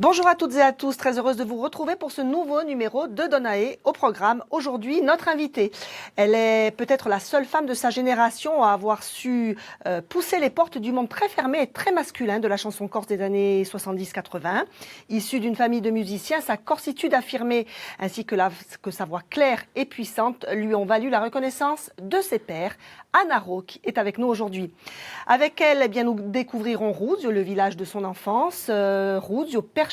Bonjour à toutes et à tous, très heureuse de vous retrouver pour ce nouveau numéro de Donae au programme. Aujourd'hui, notre invitée, elle est peut-être la seule femme de sa génération à avoir su pousser les portes du monde très fermé et très masculin de la chanson corse des années 70-80. Issue d'une famille de musiciens, sa corsitude affirmée ainsi que sa voix claire et puissante lui ont valu la reconnaissance de ses pairs. Anna Rauch est avec nous aujourd'hui. Avec elle, eh bien, nous découvrirons Ruzio, le village de son enfance, Ruzio perché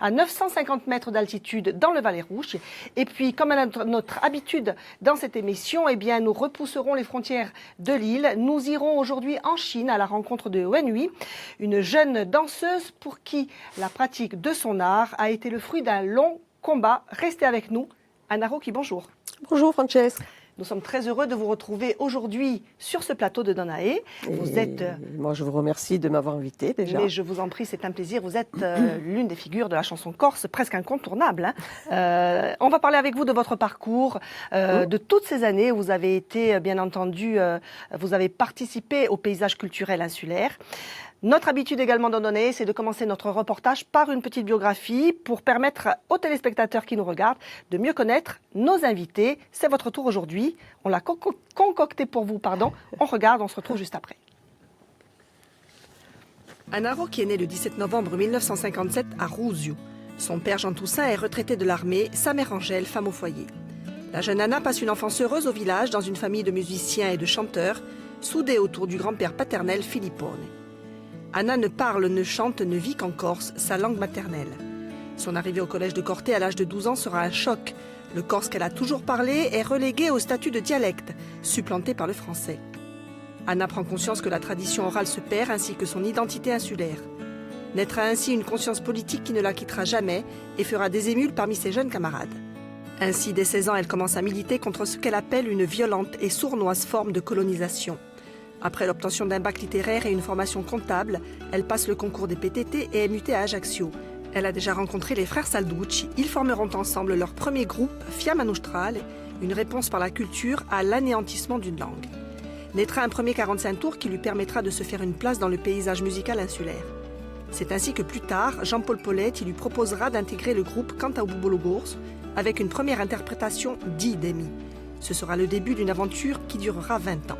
à 950 mètres d'altitude dans le Valais Rouge. Et puis, comme à notre habitude dans cette émission, eh bien, nous repousserons les frontières de l'île. Nous irons aujourd'hui en Chine à la rencontre de Wen Hui, une jeune danseuse pour qui la pratique de son art a été le fruit d'un long combat. Restez avec nous. Anna Rauch, bonjour. Bonjour Francesca. Nous sommes très heureux de vous retrouver aujourd'hui sur ce plateau de Donae. Vous êtes... Moi, je vous remercie de m'avoir invitée déjà. Mais je vous en prie, c'est un plaisir. Vous êtes l'une des figures de la chanson corse, presque incontournable. On va parler avec vous de votre parcours, de toutes ces années où vous avez été, bien entendu, vous avez participé au paysage culturel insulaire. Notre habitude également dans Donae, c'est de commencer notre reportage par une petite biographie pour permettre aux téléspectateurs qui nous regardent de mieux connaître nos invités. C'est votre tour aujourd'hui. On l'a concocté pour vous, pardon. On regarde, on se retrouve juste après. Anna Rauch est née le 17 novembre 1957 à Ruzio. Son père Jean Toussaint est retraité de l'armée, sa mère Angèle, femme au foyer. La jeune Anna passe une enfance heureuse au village dans une famille de musiciens et de chanteurs, soudés autour du grand-père paternel Filippone. Anna ne parle, ne chante, ne vit qu'en corse, sa langue maternelle. Son arrivée au collège de Corté à l'âge de 12 ans sera un choc. Le corse qu'elle a toujours parlé est relégué au statut de dialecte, supplanté par le français. Anna prend conscience que la tradition orale se perd ainsi que son identité insulaire. Naîtra ainsi une conscience politique qui ne la quittera jamais et fera des émules parmi ses jeunes camarades. Ainsi, dès 16 ans, elle commence à militer contre ce qu'elle appelle une violente et sournoise forme de colonisation. Après l'obtention d'un bac littéraire et une formation comptable, elle passe le concours des PTT et est mutée à Ajaccio. Elle a déjà rencontré les frères Salducci. Ils formeront ensemble leur premier groupe, Fiamma Nostrale, une réponse par la culture à l'anéantissement d'une langue. Naîtra un premier 45 tours qui lui permettra de se faire une place dans le paysage musical insulaire. C'est ainsi que plus tard, Jean-Paul Poletti lui proposera d'intégrer le groupe Canta Bubologors avec une première interprétation d'Idemi. Ce sera le début d'une aventure qui durera 20 ans.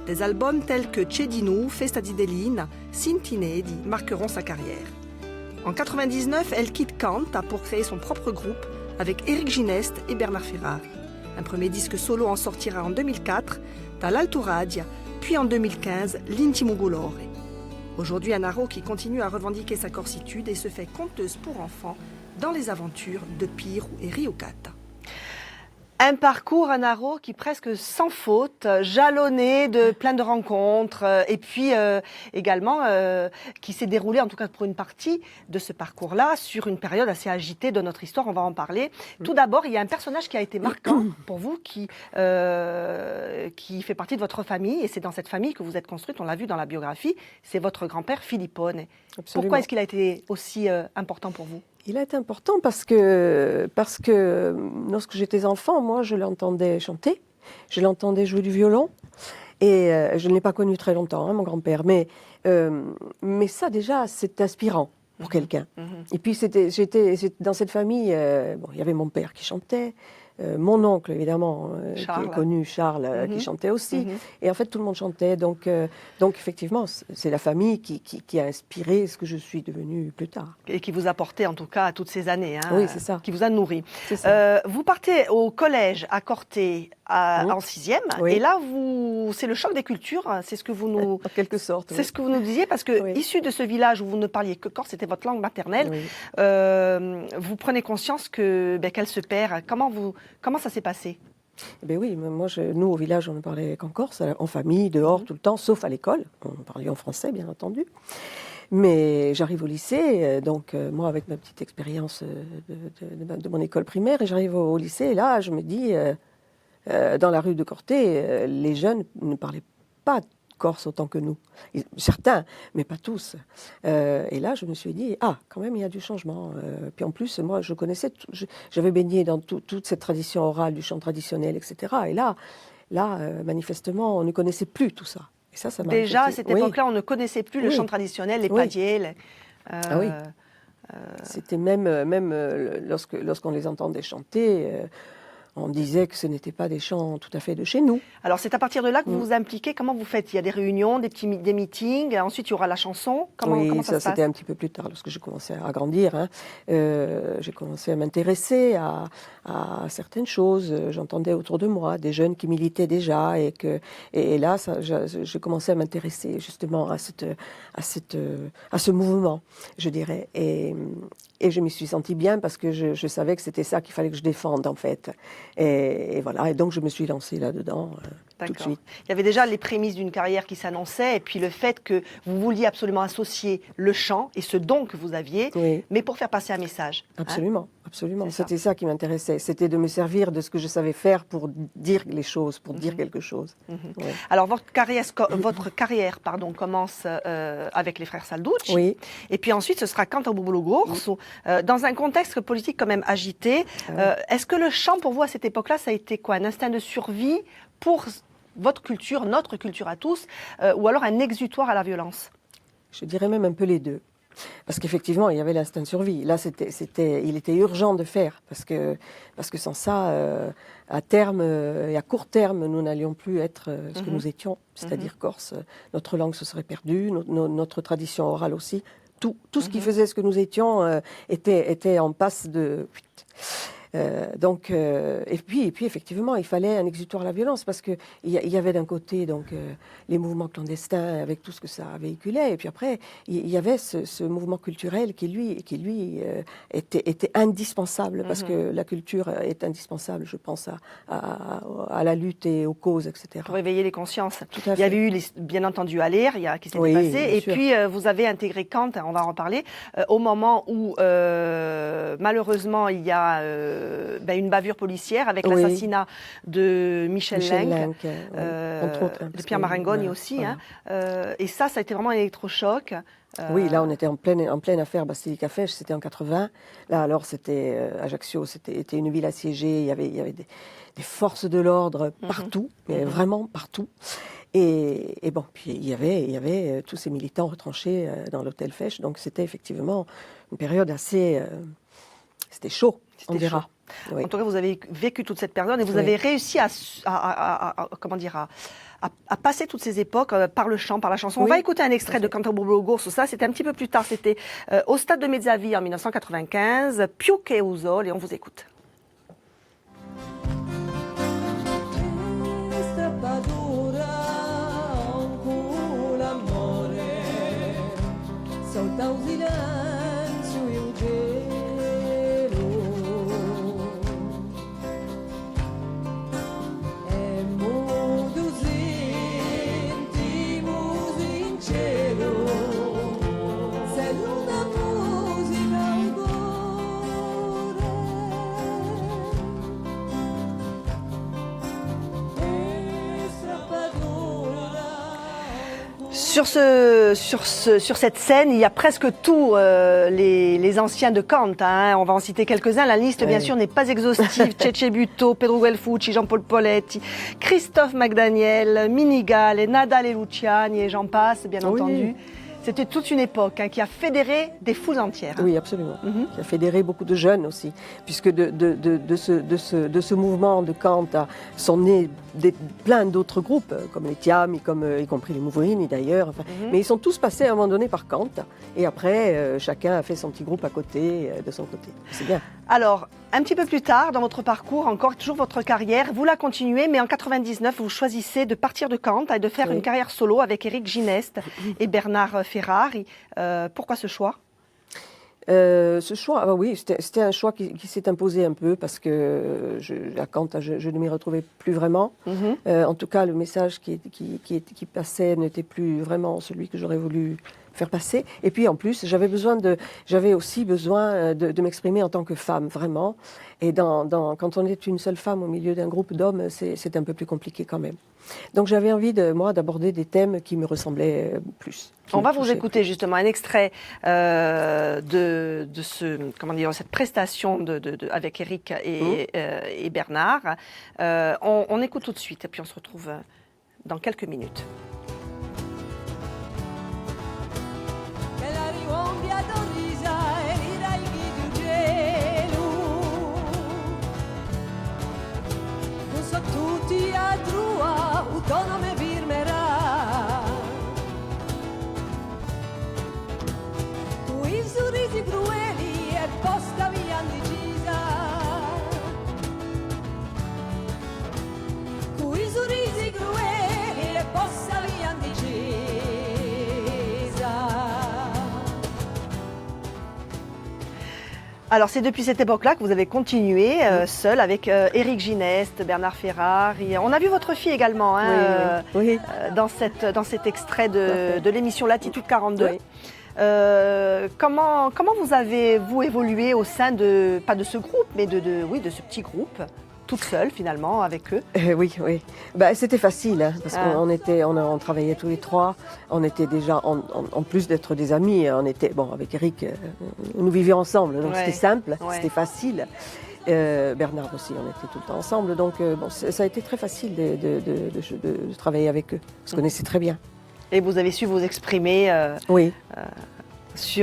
Des albums tels que Cedino, Festa di Delina, Sintinedi marqueront sa carrière. En 1999, elle quitte Canta pour créer son propre groupe avec Éric Gineste et Bernard Ferrari. Un premier disque solo en sortira en 2004, Dall'Alto Radia, puis en 2015, L'Intimo Golore. Aujourd'hui, Anna Rauch continue à revendiquer sa corsitude et se fait conteuse pour enfants dans les aventures de Pirou et Riocata. Un parcours, Anna Rauch, qui presque sans faute, jalonné de plein de rencontres, et puis également qui s'est déroulé, en tout cas pour une partie de ce parcours-là, sur une période assez agitée de notre histoire, on va en parler. Tout d'abord, il y a un personnage qui a été marquant pour vous, qui fait partie de votre famille, et c'est dans cette famille que vous êtes construite, on l'a vu dans la biographie, c'est votre grand-père Filippone. Absolument. Pourquoi est-ce qu'il a été aussi important pour vous ? Il a été important parce que lorsque j'étais enfant, moi, je l'entendais chanter, je l'entendais jouer du violon, et je ne l'ai pas connu très longtemps, mon grand-père, mais ça déjà, c'est inspirant pour quelqu'un. Et puis j'étais dans cette famille, il y avait mon père qui chantait, mon oncle, évidemment, qui est connu, Charles, qui chantait aussi. Et en fait, tout le monde chantait. Donc effectivement, c'est la famille qui a inspiré ce que je suis devenue plus tard. Et qui vous a porté, en tout cas, toutes ces années. Oui, c'est ça. Qui vous a nourri. C'est ça. Vous partez au collège à Corté en 6e. Oui. Et là, c'est le choc des cultures. C'est ce que vous nous... En quelque sorte. C'est ce que vous nous disiez, parce que issu de ce village où vous ne parliez que corse, c'était votre langue maternelle, vous prenez conscience qu'elle se perd. Comment ça s'est passé ? Ben oui, nous au village, on ne parlait qu'en corse, en famille, dehors, tout le temps, sauf à l'école. On parlait en français, bien entendu. Mais j'arrive au lycée, moi avec ma petite expérience de mon école primaire, et j'arrive au lycée, et là, je me dis, dans la rue de Corté, les jeunes ne parlaient pas corse autant que nous. Certains, mais pas tous. Et là, je me suis dit, quand même, il y a du changement. Puis en plus, moi, je connaissais, j'avais baigné dans toute cette tradition orale, du chant traditionnel, etc. Et là, manifestement, on ne connaissait plus tout ça. Et ça m'a déjà, à cette époque-là, on ne connaissait plus le chant traditionnel, les padiers. C'était lorsqu'on les entendait chanter, on disait que ce n'étaient pas des chants tout à fait de chez nous. Alors c'est à partir de là que vous vous impliquez. Comment vous faites? Il y a des réunions, des meetings, ensuite il y aura la chanson. Comment ça se passe? C'était un petit peu plus tard, lorsque j'ai commencé à grandir. Hein. J'ai commencé à m'intéresser à certaines choses. J'entendais autour de moi des jeunes qui militaient déjà, et là, j'ai commencé à m'intéresser justement à ce mouvement, je dirais. Et je m'y suis sentie bien parce que je savais que c'était ça qu'il fallait que je défende, en fait. Et voilà, et donc je me suis lancée là-dedans tout de suite. Il y avait déjà les prémices d'une carrière qui s'annonçait, et puis le fait que vous vouliez absolument associer le chant et ce don que vous aviez, mais pour faire passer un message. Absolument, absolument. C'était ça qui m'intéressait. C'était de me servir de ce que je savais faire pour dire les choses, pour dire quelque chose. Alors votre carrière commence avec les frères Salducci, et puis ensuite ce sera Cantabubbolo Corso, dans un contexte politique quand même agité. Est-ce que le chant pour vous à cette époque-là, ça a été quoi, un instinct de survie pour votre culture, notre culture à tous, ou alors un exutoire à la violence? Je dirais même un peu les deux. Parce qu'effectivement, il y avait l'instinct de survie. Là, il était urgent de faire, parce que sans ça, à terme et à court terme, nous n'allions plus être ce que nous étions, c'est-à-dire corse. Notre langue se serait perdue, notre tradition orale aussi. Tout ce qui faisait ce que nous étions était en passe de... et puis effectivement, il fallait un exutoire à la violence, parce que il y avait d'un côté donc les mouvements clandestins avec tout ce que ça véhiculait, et puis après il y avait ce mouvement culturel qui lui était indispensable, parce que la culture est indispensable, je pense, à la lutte et aux causes, etc. Pour éveiller les consciences. Il y avait eu bien entendu Aller, qui s'était passé, et puis vous avez intégré Kant, on va en reparler, au moment où malheureusement il y a une bavure policière avec l'assassinat de Michel Lenk, de Pierre Marangoni aussi. Et ça a été vraiment un électrochoc. Oui, là on était en pleine affaire Basilicafèche, c'était en 80. Là alors c'était Ajaccio, c'était une ville assiégée, il y avait des forces de l'ordre partout, mais vraiment partout. Et bon, puis il y avait tous ces militants retranchés dans l'hôtel Fèche, donc c'était effectivement une période assez... c'était chaud, on dira. En tout cas, vous avez vécu toute cette période et vous avez réussi à passer toutes ces époques par le chant, par la chanson. On va écouter un extrait de Cantabubbolo Corso. Ça, c'était un petit peu plus tard. C'était au Stade de Mezzavi en 1995. Più che un sol, et on vous écoute. Sur cette scène, il y a presque tous les anciens de Kant. On va en citer quelques-uns. La liste, bien sûr, n'est pas exhaustive. Cece Buto, Pedro Guelfucci, Jean-Paul Poletti, Christophe McDaniel, Minigal, Nadal et Luciani, et j'en passe, bien entendu. C'était toute une époque qui a fédéré des foules entières. Oui, absolument. Qui a fédéré beaucoup de jeunes aussi, puisque de ce mouvement de Kant sont nés plein d'autres groupes, comme les Tiam, y compris les Mouvouni d'ailleurs. Mais ils sont tous passés à un moment donné par Kant, et après, chacun a fait son petit groupe à côté, de son côté. C'est bien. Alors, un petit peu plus tard, dans votre parcours, encore toujours votre carrière, vous la continuez, mais en 99, vous choisissez de partir de Kant et de faire une carrière solo avec Éric Gineste et Bernard Ferrari. Pourquoi ce choix ? Ce choix, c'était un choix qui s'est imposé un peu, parce que à Kant, je ne m'y retrouvais plus vraiment. En tout cas, le message qui passait n'était plus vraiment celui que j'aurais voulu faire passer. Et puis en plus, j'avais aussi besoin de m'exprimer en tant que femme, vraiment. Et quand on est une seule femme au milieu d'un groupe d'hommes, c'est un peu plus compliqué quand même. Donc j'avais envie d'aborder des thèmes qui me ressemblaient plus. On va vous écouter justement un extrait de cette prestation avec Éric et Bernard. On écoute tout de suite et puis on se retrouve dans quelques minutes. Alors c'est depuis cette époque-là que vous avez continué seul avec Éric Gineste, Bernard Ferrard. On a vu votre fille également hein, oui. Dans cet extrait de l'émission Latitude 42. Oui. Comment vous avez-vous évolué au sein de, pas de ce groupe, mais de ce petit groupe, toute seule finalement avec eux? Oui. Bah, c'était facile hein, parce qu'on travaillait tous les trois. On était déjà, en plus d'être des amis, on était, bon, avec Eric, nous vivions ensemble, donc c'était simple, c'était facile. Bernard aussi, on était tout le temps ensemble, donc bon, ça a été très facile de travailler avec eux. On se connaissait très bien. Et vous avez su vous exprimer oui.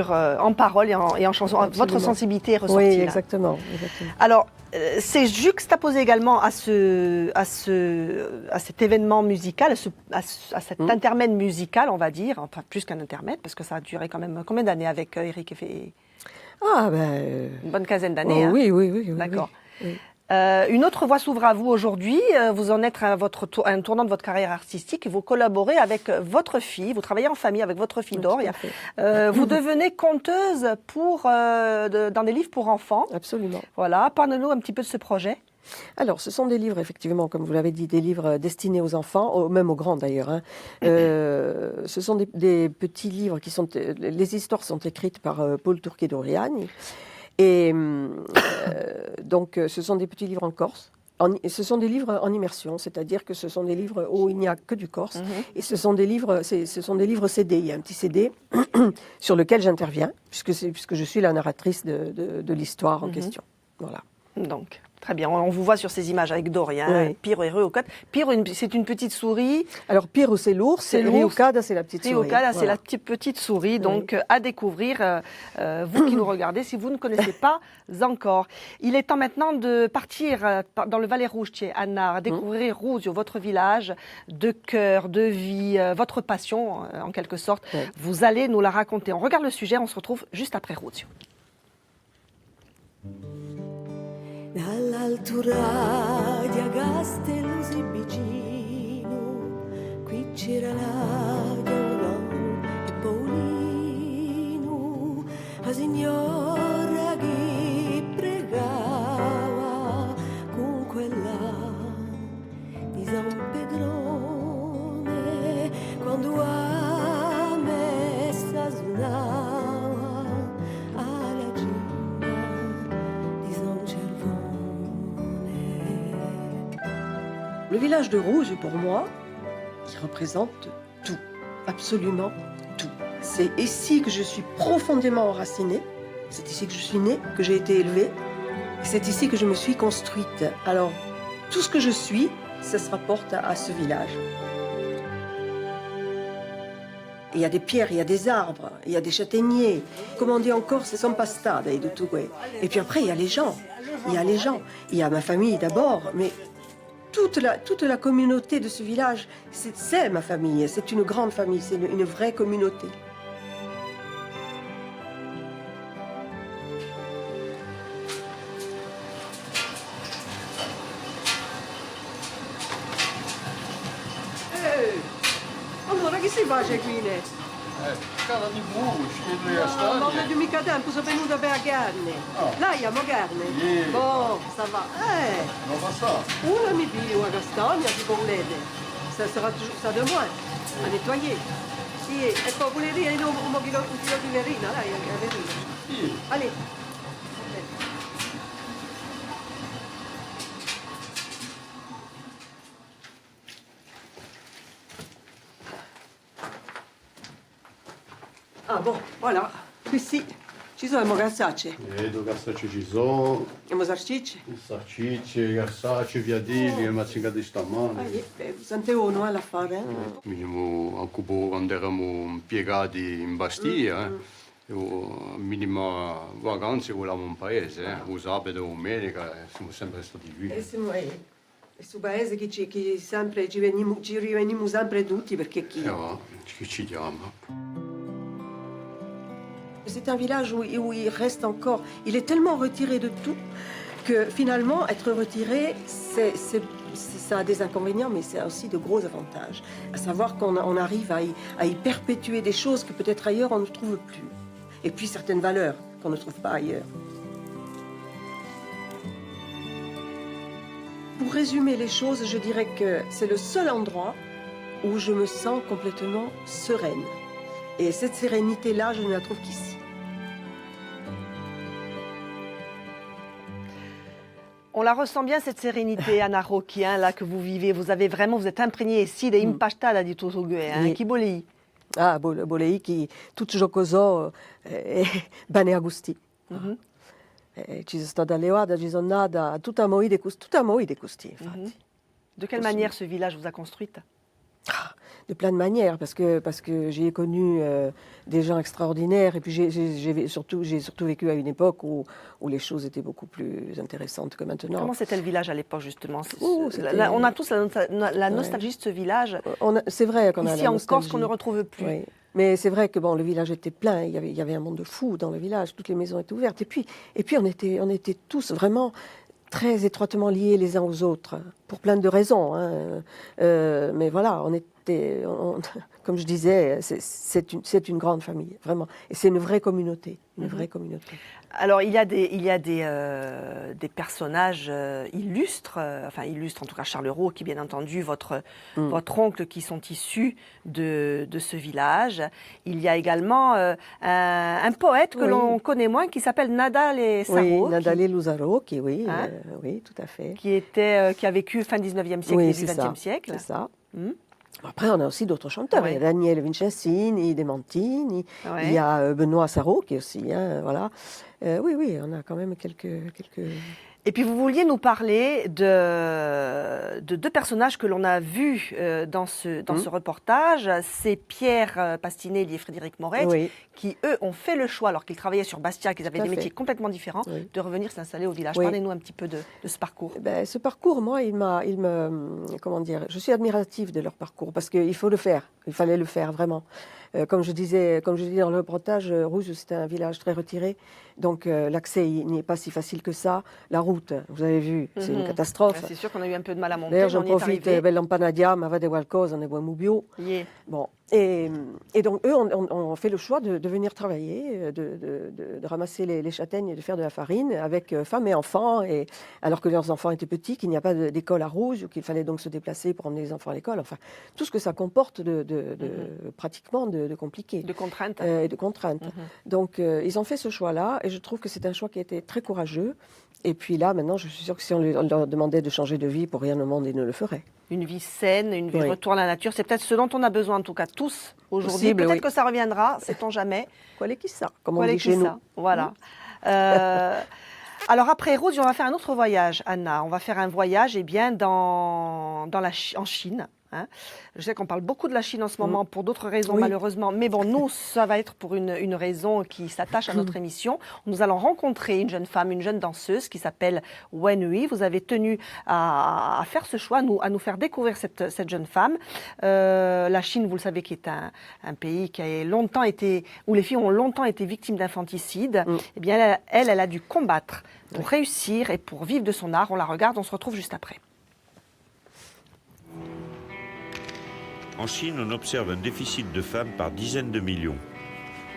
En parole et en chanson. Absolument. Votre sensibilité est ressortie. Oui, là. exactement. Alors, c'est juxtaposé également à cet événement musical, à cet intermède musical, on va dire, enfin plus qu'un intermède, parce que ça a duré quand même combien d'années avec Éric et une bonne quinzaine d'années. Oh, hein. Oui. D'accord. Oui. Une autre voie s'ouvre à vous aujourd'hui. Vous en êtes à un tournant de votre carrière artistique et vous collaborez avec votre fille. Vous travaillez en famille avec votre fille Doria. Vous devenez conteuse dans des livres pour enfants. Absolument. Voilà. Parlez-nous un petit peu de ce projet. Alors, ce sont des livres, effectivement, comme vous l'avez dit, des livres destinés aux enfants, même aux grands d'ailleurs. Hein. Ce sont des petits livres les histoires sont écrites par Paul Turquet-Doriani. Et donc, ce sont des petits livres en corse. Ce sont des livres en immersion, c'est-à-dire que ce sont des livres où il n'y a que du corse. Et ce sont des livres CD. Il y a un petit CD sur lequel j'interviens, puisque je suis la narratrice de l'histoire en question. Voilà. Donc, très bien. On vous voit sur ces images avec Dorian, Piro et Ryukada. Piro, c'est une petite souris. Alors, Piro, c'est l'ours, et Ryukada, c'est la petite souris. Ryukada, c'est la petite souris. Donc, à découvrir, vous qui nous regardez, si vous ne connaissez pas encore. Il est temps maintenant de partir dans le Valais Rouge, Anna, à découvrir Rousio, votre village de cœur, de vie, votre passion, en quelque sorte. Vous allez nous la raconter. On regarde le sujet, on se retrouve juste après Rousio. Dall'altura di Agastello si vicino, qui c'era la Gaurano e Paolino, la signora che pregava con quella di San Pedrone, quando a messa suonava alla gina di San Cervone. Le village de Rouge, pour moi, il représente tout, absolument tout. C'est ici que je suis profondément enracinée, c'est ici que je suis née, que j'ai été élevée, et c'est ici que je me suis construite. Alors, tout ce que je suis, ça se rapporte à ce village. Il y a des pierres, il y a des arbres, il y a des châtaigniers. Comme on dit encore, c'est son pastade et tout. Et puis après, il y a les gens. Il y a ma famille d'abord, mais toute la communauté de ce village, c'est ma famille. C'est une grande famille, c'est une vraie communauté. Allora, che si fa qui? Cara di buco, scendo a stare. Non ho mica tempo, sono venuta per la carne. Là, abbiamo carne? Bon, ça va. Non va ça. Una mi piglia una castagna, si volete. Ça sera toujours ça de moins, à nettoyer. Sì, e poi volete dire un chilo di verina, dai, la verina. Sì. Allez. Ah bon, voilà. Questi ci sono i mogassacci. Vedo cassacci ci sono. I mosarcicci. Sarcicci, cassacci, viadili, mazzica di stamane. Sente uno l'affare. Minimo occupo quando eravamo impiegati in Bastia. Minima vacanze volevamo in paese, o sabato o domenica, siamo sempre stati qui. E su paese che sempre ci rivenimmo sempre tutti perché chi? Chi ci chiama? C'est un village où il reste encore, il est tellement retiré de tout que finalement être retiré, ça a des inconvénients, mais c'est aussi de gros avantages. À savoir qu'on arrive à y perpétuer des choses que peut-être ailleurs on ne trouve plus. Et puis certaines valeurs qu'on ne trouve pas ailleurs. pour résumer les choses, je dirais que c'est le seul endroit où je me sens complètement sereine. Et cette sérénité-là, je ne la trouve qu'ici. On la ressent bien, cette sérénité, Anna Rocchi, hein, là, que vous vivez. Vous êtes imprégnée ici de impastada di tutto hein, chi bolei. Ah, bolei qui tutto giocoso e bene a gusti. Ci sono stata alle Oada, ci sono nata, tutta a moi de gusti, infatti. De quelle manière ce village vous a construite? De plein de manières, parce que j'ai connu des gens extraordinaires, et puis j'ai surtout vécu à une époque où les choses étaient beaucoup plus intéressantes que maintenant. Comment c'était le village à l'époque, justement? On a tous la nostalgie de ce village. C'est vrai qu'on a ici la en nostalgie. Corse qu'on ne retrouve plus. Oui. Mais c'est vrai que bon, le village était plein, il y avait un monde de fous dans le village, toutes les maisons étaient ouvertes, et puis on était tous vraiment très étroitement liés les uns aux autres, pour plein de raisons. Hein. Mais voilà, comme je disais, c'est une grande famille, vraiment. Et c'est une vraie communauté, Alors, il y a des personnages illustres, illustres en tout cas Charles Roux, qui bien entendu, votre oncle, qui sont issus de ce village. Il y a également un poète que l'on connaît moins, qui s'appelle Nadale Sarro. Oui, Nadale Lusaro, oui, tout à fait. Qui a vécu fin 19e siècle, début 20e siècle. C'est ça. Après, on a aussi d'autres chanteurs. Il y a Daniele Vincensini, De Mantini, il y a Benoît Sarro qui est aussi, voilà. Oui, on a quand même quelques... Et puis vous vouliez nous parler de deux personnages que l'on a vus dans ce reportage. C'est Pierre Pastinelli et Frédéric Moret, qui eux ont fait le choix, alors qu'ils travaillaient sur Bastia, qu'ils avaient des métiers complètement différents, de revenir s'installer au village. Parlez-nous un petit peu de ce parcours. Ce parcours, moi, comment dire, je suis admirative de leur parcours, parce qu'il faut le faire, il fallait le faire vraiment. Comme je disais dans le reportage, Rouge, c'était un village très retiré, donc l'accès n'est pas si facile que ça. La route, vous avez vu, c'est une catastrophe. C'est sûr qu'on a eu un peu de mal à monter. D'ailleurs, j'en profite, Bell'Ampanadia, ma va de qualcosa, ne buon mubio. Bon, et donc eux ont fait le choix de venir travailler, de ramasser les châtaignes et de faire de la farine avec femmes et enfants, et alors que leurs enfants étaient petits, qu'il n'y a pas d'école à Rouge, qu'il fallait donc se déplacer pour emmener les enfants à l'école. Enfin, tout ce que ça comporte pratiquement de compliqué. De contraintes. Et de contraintes. Donc, ils ont fait ce choix-là, et je trouve que c'est un choix qui a été très courageux. Et puis là, maintenant, je suis sûre que si on leur demandait de changer de vie, pour rien au monde, ils ne le feraient. Une vie saine, une vie retour à la nature, c'est peut-être ce dont on a besoin, en tout cas tous, aujourd'hui. Peut-être que ça reviendra, sait-on jamais. Quelle qui ça, comme on dit chez nous. Voilà. Alors après Rose, on va faire un autre voyage, Anna. On va faire un voyage en Chine. Hein. Je sais qu'on parle beaucoup de la Chine en ce moment pour d'autres raisons, malheureusement. Mais bon, nous, ça va être pour une raison qui s'attache à notre émission. Nous allons rencontrer une jeune femme, une jeune danseuse qui s'appelle Wen Hui. Vous avez tenu à faire ce choix, à nous faire découvrir cette jeune femme. La Chine, vous le savez, qui est un pays qui a longtemps été, où les filles ont longtemps été victimes d'infanticide. Eh bien, elle a dû combattre pour réussir et pour vivre de son art. On la regarde, on se retrouve juste après. En Chine, on observe un déficit de femmes par dizaines de millions.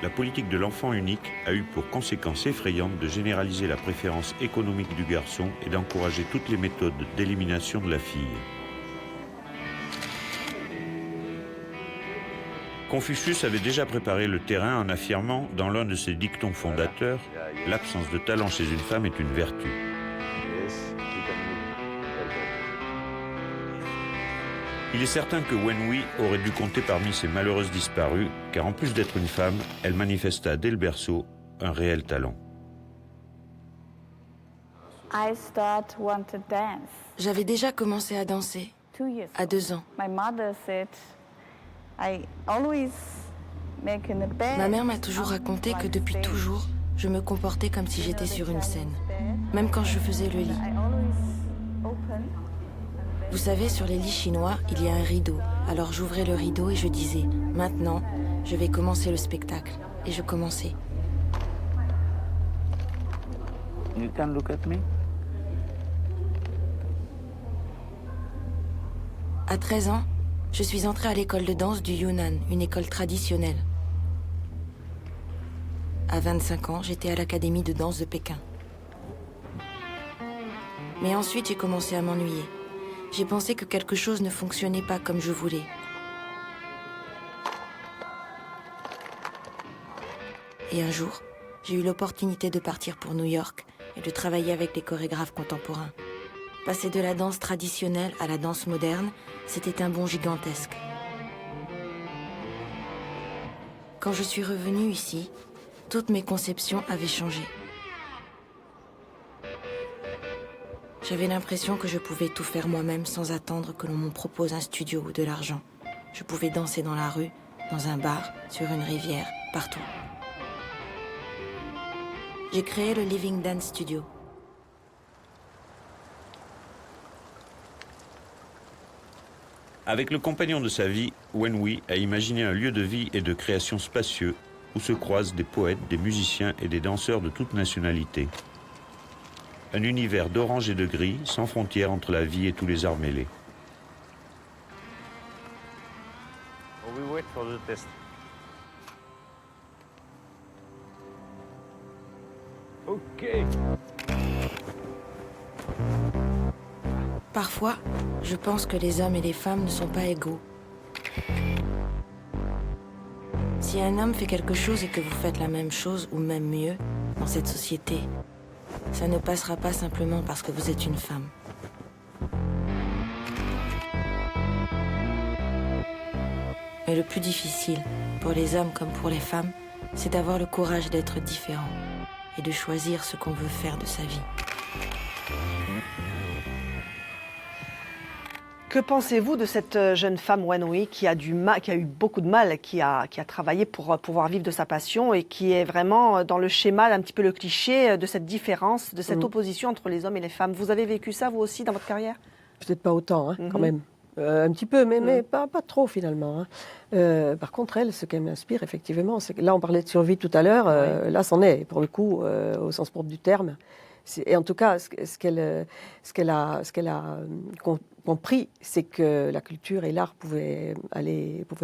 La politique de l'enfant unique a eu pour conséquence effrayante de généraliser la préférence économique du garçon et d'encourager toutes les méthodes d'élimination de la fille. Confucius avait déjà préparé le terrain en affirmant, dans l'un de ses dictons fondateurs, « L'absence de talent chez une femme est une vertu ». Il est certain que Wen Hui aurait dû compter parmi ces malheureuses disparues, car en plus d'être une femme, elle manifesta dès le berceau un réel talent. J'avais déjà commencé à danser, à 2 ans. Ma mère m'a toujours raconté que depuis toujours, je me comportais comme si j'étais sur une scène, même quand je faisais le lit. Vous savez, sur les lits chinois, il y a un rideau. Alors j'ouvrais le rideau et je disais « Maintenant, je vais commencer le spectacle. » Et je commençais. You can look at me. À 13 ans, je suis entrée à l'école de danse du Yunnan, une école traditionnelle. À 25 ans, j'étais à l'académie de danse de Pékin. Mais ensuite, j'ai commencé à m'ennuyer. J'ai pensé que quelque chose ne fonctionnait pas comme je voulais. Et un jour, j'ai eu l'opportunité de partir pour New York et de travailler avec les chorégraphes contemporains. Passer de la danse traditionnelle à la danse moderne, c'était un bond gigantesque. Quand je suis revenue ici, toutes mes conceptions avaient changé. J'avais l'impression que je pouvais tout faire moi-même sans attendre que l'on me propose un studio ou de l'argent. Je pouvais danser dans la rue, dans un bar, sur une rivière, partout. J'ai créé le Living Dance Studio. Avec le compagnon de sa vie, Wenhui a imaginé un lieu de vie et de création spacieux où se croisent des poètes, des musiciens et des danseurs de toutes nationalités. Un univers d'orange et de gris, sans frontières entre la vie et tous les arts mêlés. We wait for the test. Okay. Parfois, je pense que les hommes et les femmes ne sont pas égaux. Si un homme fait quelque chose et que vous faites la même chose ou même mieux dans cette société, ça ne passera pas simplement parce que vous êtes une femme. Mais le plus difficile, pour les hommes comme pour les femmes, c'est d'avoir le courage d'être différent et de choisir ce qu'on veut faire de sa vie. Que pensez-vous de cette jeune femme Wenhui qui a eu beaucoup de mal, qui a travaillé pour pouvoir vivre de sa passion et qui est vraiment dans le schéma, un petit peu le cliché de cette différence, de cette opposition entre les hommes et les femmes. Vous avez vécu ça vous aussi dans votre carrière? Peut-être pas autant, hein, quand même. Un petit peu, mais pas trop finalement. Hein. Par contre, elle, ce qu'elle m'inspire effectivement, c'est que là on parlait de survie tout à l'heure, là c'en est, pour le coup, au sens propre du terme. Et en tout cas, ce qu'elle a compris, c'est que la culture et l'art pouvaient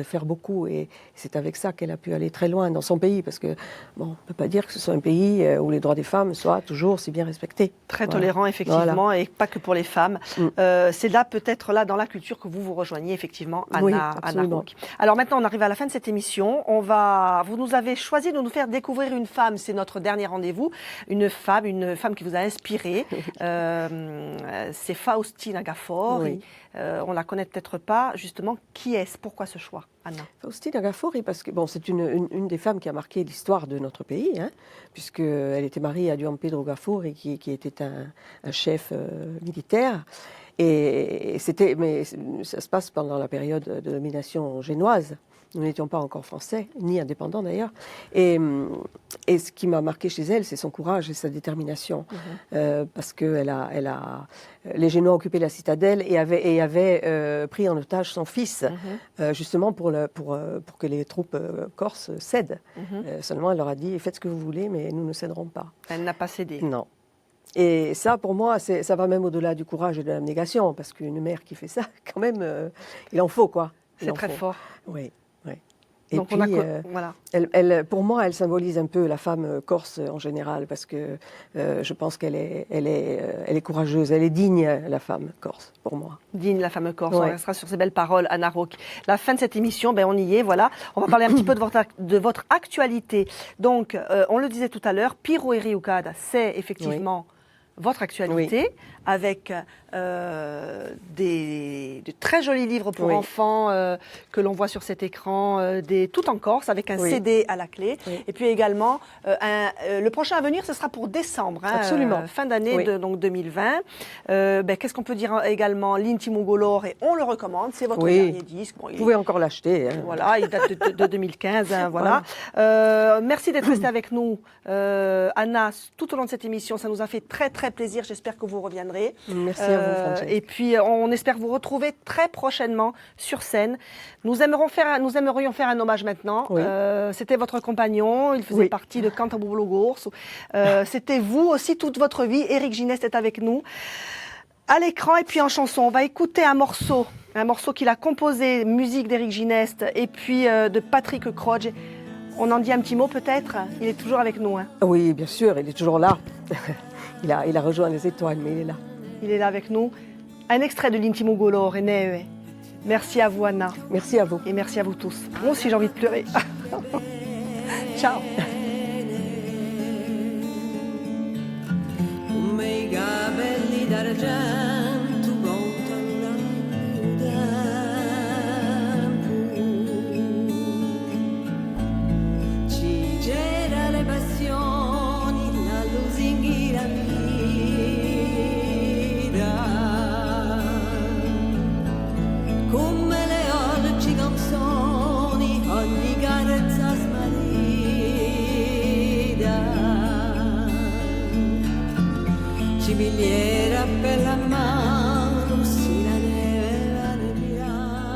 faire beaucoup, et c'est avec ça qu'elle a pu aller très loin dans son pays, parce que bon, on peut pas dire que ce soit un pays où les droits des femmes soient toujours si bien respectés. Très tolérant, effectivement, et pas que pour les femmes. C'est là, peut-être là, dans la culture, que vous rejoignez effectivement, Anna Roque. Alors maintenant, on arrive à la fin de cette émission. Vous nous avez choisi de nous faire découvrir une femme. C'est notre dernier rendez-vous. Une femme qui vous a inspiré. C'est Faustina Gafori. On la connaît peut-être pas. Justement, qui est-ce? Pourquoi ce choix, Anna? Faustina Gafori, parce que bon, c'est une des femmes qui a marqué l'histoire de notre pays, hein, puisqu'elle était mariée à Juan Pedro Gafori, qui était un chef militaire. Mais ça se passe pendant la période de domination génoise. Nous n'étions pas encore français, ni indépendants d'ailleurs. Et ce qui m'a marqué chez elle, c'est son courage et sa détermination. Parce que les Génois occupaient la citadelle et avaient pris en otage son fils, justement pour que les troupes corses cèdent. Seulement, elle leur a dit, faites ce que vous voulez, mais nous ne céderons pas. Elle n'a pas cédé. Non. Et ça, pour moi, ça va même au-delà du courage et de l'abnégation, parce qu'une mère qui fait ça, quand même, il en faut, quoi. C'est très fort. Oui, oui. Et donc puis, voilà. pour moi, elle symbolise un peu la femme corse en général, parce que je pense qu'elle est courageuse, elle est digne, la femme corse, pour moi. Digne, la femme corse. On restera sur ces belles paroles, Anna Roque. La fin de cette émission, on y est, voilà. On va parler un petit peu de votre actualité. Donc, on le disait tout à l'heure, Piro e Riucada, c'est effectivement votre actualité, avec de très jolis livres pour enfants que l'on voit sur cet écran, tout en Corse, avec un CD à la clé. Et puis également, le prochain à venir, ce sera pour décembre, Absolument. Fin d'année, donc 2020. Qu'est-ce qu'on peut dire également? L'Intimo Golore, et on le recommande, c'est votre dernier disque. Bon, vous pouvez encore l'acheter. Hein. Voilà, il date de 2015. Voilà. Merci d'être restée avec nous, Anna, tout au long de cette émission. Ça nous a fait très, très plaisir. J'espère que vous reviendrez. Merci à vous, Francesca. Et puis, on espère vous retrouver très prochainement sur scène. Nous aimerions faire un hommage maintenant. C'était votre compagnon. Il faisait partie de Cantabulogours. C'était vous aussi, toute votre vie. Éric Gineste est avec nous à l'écran et puis en chanson. On va écouter un morceau qu'il a composé, musique d'Éric Gineste et puis de Patrick Croce. On en dit un petit mot peut-être? Il est toujours avec nous. Hein. Oui, bien sûr, il est toujours là. Il a rejoint les étoiles, mais il est là. Il est là avec nous. Un extrait de l'Intimo Golore, Neve. Merci à vous, Anna. Merci à vous. Et merci à vous tous. Moi aussi, j'ai envie de pleurer. Ciao. Come i capelli d'argento contano l'anno tempo. Ci c'era le passioni, la lusinghina vita. Come le oggi canzoni, ogni carezza smarrita. Ci pigliera per la mano, si la neve va nel piano.